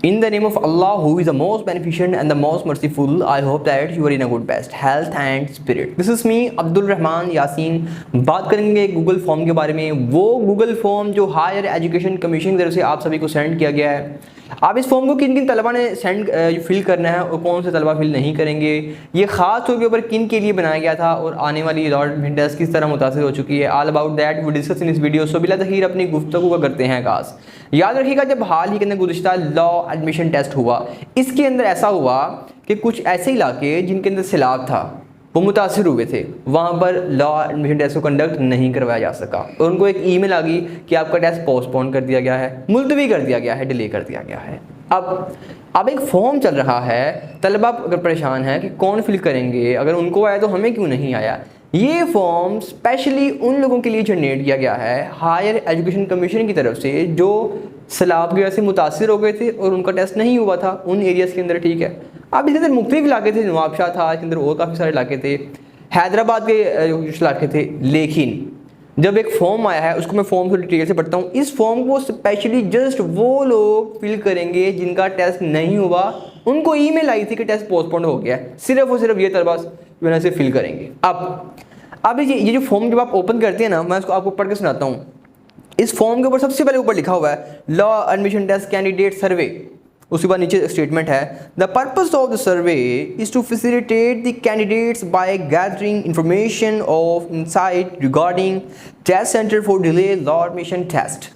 In the name of Allah, who is the most beneficent and the most merciful, I hope that you are in a good best health and spirit. This is me, Abdul Rahman Yasin. बात करेंगे Google form के बारे में. वो Google form जो higher education commission की तरफ से आप सभी को सेंड किया गया है. आप इस फॉर्म को किन किन तलबा ने फिल करना है और कौन से तलबा फिल नहीं करेंगे, ये ख़ास तौर के ऊपर किन के लिए बनाया गया था और आने वाली अलॉटमेंट टेस्ट किस तरह मुतासिर हो चुकी है, all about that we discuss in इस वीडियो. सो बिला तखीर अपनी गुफ्तगू का करते हैं आगाज़. याद रखिएगा, जब हाल ही के अंदर गुज़िश्ता लॉ एडमिशन टेस्ट हुआ, इसके अंदर ऐसा हुआ कि कुछ ऐसे इलाके जिनके अंदर सैलाब था वो मुतासिर हुए थे, वहाँ पर लॉ एडमिशन टेस्ट को कंडक्ट नहीं करवाया जा सका और उनको एक ईमेल आ गई कि आपका टेस्ट पोस्टपोन कर दिया गया है, मुलतवी कर दिया गया है, डिले कर दिया गया है. अब एक फॉर्म चल रहा है, तलबा अगर परेशान है कि कौन फिल करेंगे, अगर उनको आया तो हमें क्यों नहीं आया. ये फॉर्म स्पेशली उन लोगों के लिए जनरेट किया गया है हायर एजुकेशन कमीशन की तरफ से जो सैलाब की वजह से मुतासिर हो गए थे और उनका टेस्ट नहीं हुआ था उन एरियाज़ के अंदर. ठीक है, अब इसके अंदर मुख्तलिफ इलाके थे, नवाबशाह था, इसके अंदर और काफ़ी सारे इलाके थे, हैदराबाद के इलाके थे. लेकिन जब एक फॉर्म आया है, उसको मैं फॉर्म को डिटेल से पढ़ता हूँ. इस फॉर्म को स्पेशली जस्ट वो लोग फिल करेंगे जिनका टेस्ट नहीं हुआ, उनको ईमेल आई थी कि टेस्ट पोस्टपोन हो गया है, सिर्फ और सिर्फ ये तलबा वजह से फिल करेंगे. अब ये जो फॉर्म जब आप ओपन करते हैं ना, मैं इसको आपको पढ़ के सुनाता हूँ. इस फॉर्म के ऊपर सबसे पहले ऊपर लिखा हुआ है law admission test candidate survey. उसके बाद नीचे स्टेटमेंट है, the purpose of the survey is to facilitate the candidates by gathering information of insight regarding test centre for delay law admission test.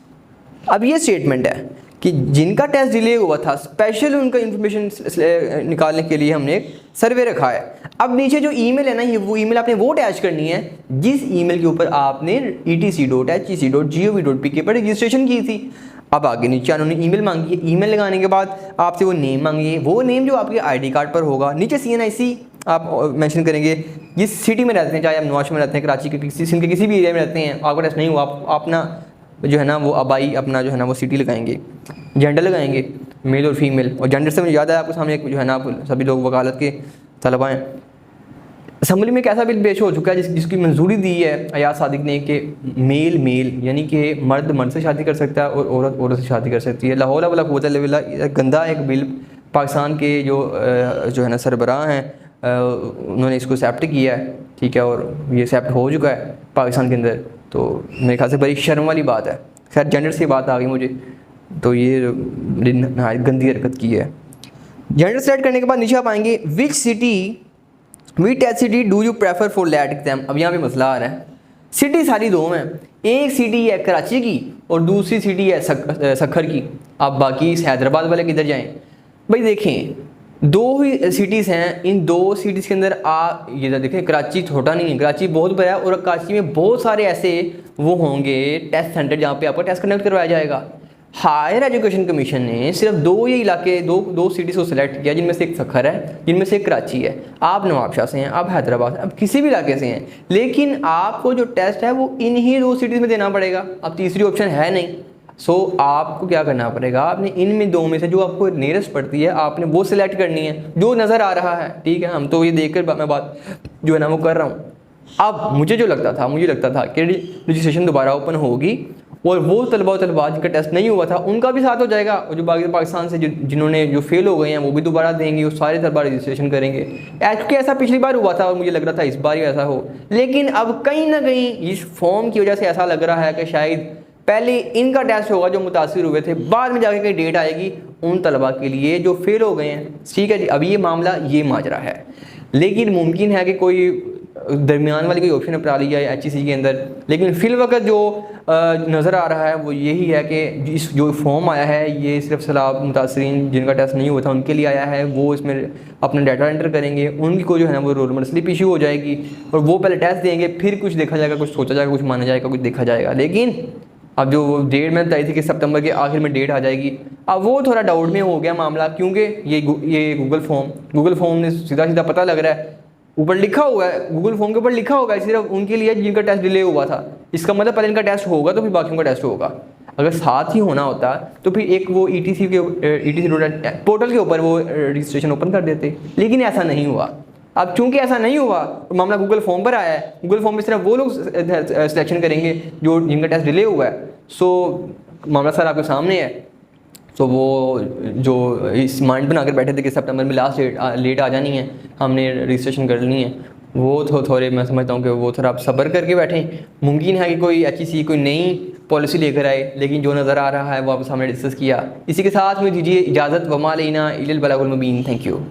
अब ये स्टेटमेंट है कि जिनका टेस्ट डिले हुआ था, स्पेशल उनका इंफॉर्मेशन निकालने के लिए हमने एक सर्वे रखा है. अब नीचे जो ईमेल है ना, ये वो ईमेल आपने वो अटैच करनी है जिस ईमेल के ऊपर आपने etc.hec.gov.pk पर रजिस्ट्रेशन की थी. अब आगे नीचे उन्होंने ईमेल मांगी है. ईमेल लगाने के बाद आपसे वो नेम मांगी है, वो नेम जो आपके आईडी कार्ड पर होगा. नीचे CNIC आप मेंशन करेंगे, जिस सिटी में रहते हैं, चाहे आप नवाश में रहते हैं, कराची के सिंध के किसी भी एरिया में रहते हैं, आपका टेस्ट नहीं हुआ, आप अपना जो है ना वो आबाई अपना जो है ना वो सिटी लगाएंगे, जेंडर लगाएंगे, मेल और फीमेल. और जेंडर से मुझे याद है आपके सामने एक जो है ना सभी लोग वकालत के तलबा हैं. असम्बली में एक ऐसा बिल पेश हो चुका है जिसकी मंजूरी दी है अयाज सादिक ने कि मेल यानी कि मर्द से शादी कर सकता है और औरत से शादी कर सकती है. लाहौल वाला कुव्वत इल्ला बिल्लाह, गंदा एक बिल पाकिस्तान के जो है ना सरबराह हैं, उन्होंने इसको एक्सेप्ट किया है. ठीक है, और ये एक्सेप्ट हो चुका है पाकिस्तान के अंदर. तो मेरे ख्याल से बड़ी शर्म वाली बात है. खैर, जेंडर से बात आ गई मुझे, तो ये गंदी हरकत की है. जेंडर सेलेक्ट करने के बाद नीचे आप आएंगे, which city do you prefer for LAT exam. अब यहाँ पे मसला आ रहा है, सिटी सारी दो हैं, एक सिटी है कराची की और दूसरी सिटी है सखर की. अब बाकी हैदराबाद वाले किधर जाएं भाई. देखें, दो ही सिटीज़ हैं, इन दो सिटीज़ के अंदर ये देखें, कराची छोटा नहीं है, कराची बहुत बड़ा है और कराची में बहुत सारे ऐसे वो होंगे टेस्ट सेंटर जहाँ पे आपका टेस्ट कंडक्ट करवाया जाएगा. हायर एजुकेशन कमीशन ने सिर्फ दो ये इलाके दो सिटीज़ को सिलेक्ट किया, जिनमें से एक सखर है, जिनमें से एक कराची है. आप नवाबशाह से हैं, आप हैदराबाद, अब किसी भी इलाके से हैं, लेकिन आपको जो टेस्ट है वो इन्हीं दो सिटीज़ में देना पड़ेगा. अब तीसरी ऑप्शन है नहीं. सो आपको क्या करना पड़ेगा, आपने इनमें दो में से जो आपको नियरेस्ट पड़ती है आपने वो सिलेक्ट करनी है जो नज़र आ रहा है. ठीक है, हम तो ये देखकर मैं बात जो है ना वो कर रहा हूँ. अब मुझे लगता था कि रजिस्ट्रेशन दोबारा ओपन होगी और वो तलबा जिनका टेस्ट नहीं हुआ था उनका भी साथ हो जाएगा, और जो बाकी पाकिस्तान से जिन्होंने जो फेल हो गए हैं वो भी दोबारा देंगे, वो सारे तलबा रजिस्ट्रेशन करेंगे. क्योंकि ऐसा पिछली बार हुआ था और मुझे लग रहा था इस बार ही ऐसा हो. लेकिन अब कहीं ना कहीं इस फॉर्म की वजह से ऐसा लग रहा है कि शायद पहले इनका टेस्ट होगा जो मुतासिर हुए थे, बाद में जाके कहीं डेट आएगी उन तलबा के लिए जो फेल हो गए हैं. ठीक है जी, अब ये मामला ये माजरा है. लेकिन मुमकिन है कि कोई दरमियान वाली कोई ऑप्शन अपना ली जाए HEC के अंदर. लेकिन फिल वक्त जो नज़र आ रहा है वो यही है कि जो फॉर्म आया है ये सिर्फ सैलाब मुतासरीन जिनका टेस्ट नहीं हुआ था उनके लिए आया है. वो इसमें अपना डाटा एंटर करेंगे, उनकी को जो है ना वो रोल नंबर स्लिप इशू हो जाएगी और वो पहले टेस्ट देंगे, फिर कुछ देखा जाएगा, कुछ सोचा जाएगा, कुछ माना जाएगा, कुछ देखा जाएगा. लेकिन अब जो डेट में बताई थी कि सितंबर के आखिर में डेट आ जाएगी, अब वो थोड़ा डाउट में हो गया मामला, क्योंकि ये गूगल फॉर्म ने सीधा पता लग रहा है, ऊपर लिखा हुआ है, गूगल फॉर्म के ऊपर लिखा होगा सिर्फ उनके लिए जिनका टेस्ट डिले हुआ था. इसका मतलब पहले इनका टेस्ट होगा तो फिर बाकियों का टेस्ट होगा. अगर साथ ही होना होता तो फिर एक वो ETC पोर्टल के ऊपर वो रजिस्ट्रेशन ओपन कर देते, लेकिन ऐसा नहीं हुआ. अब चूंकि ऐसा नहीं हुआ तो मामला गूगल फॉर्म पर आया है, गूगल फॉर्म में सिर्फ वो लोग सिलेक्शन करेंगे जो जिनका टेस्ट डिले हुआ है. सो मामला सर आपके सामने है. तो वो जो इस माइंड बना कर बैठे थे कि सितंबर में लास्ट डेट आ जानी है, हमने रजिस्ट्रेशन कर लेनी है, वो तो थोड़े मैं समझता हूँ कि वो थोड़ा आप सब्र करके बैठें। मुमकिन है कि कोई HEC कोई नई पॉलिसी लेकर आए, लेकिन जो नज़र आ रहा है वो आपके सामने डिस्कस किया। इसी के साथ में दीजिए इजाज़त। वमा अलैना इल्लल बलागुल मुबीन। Thank you.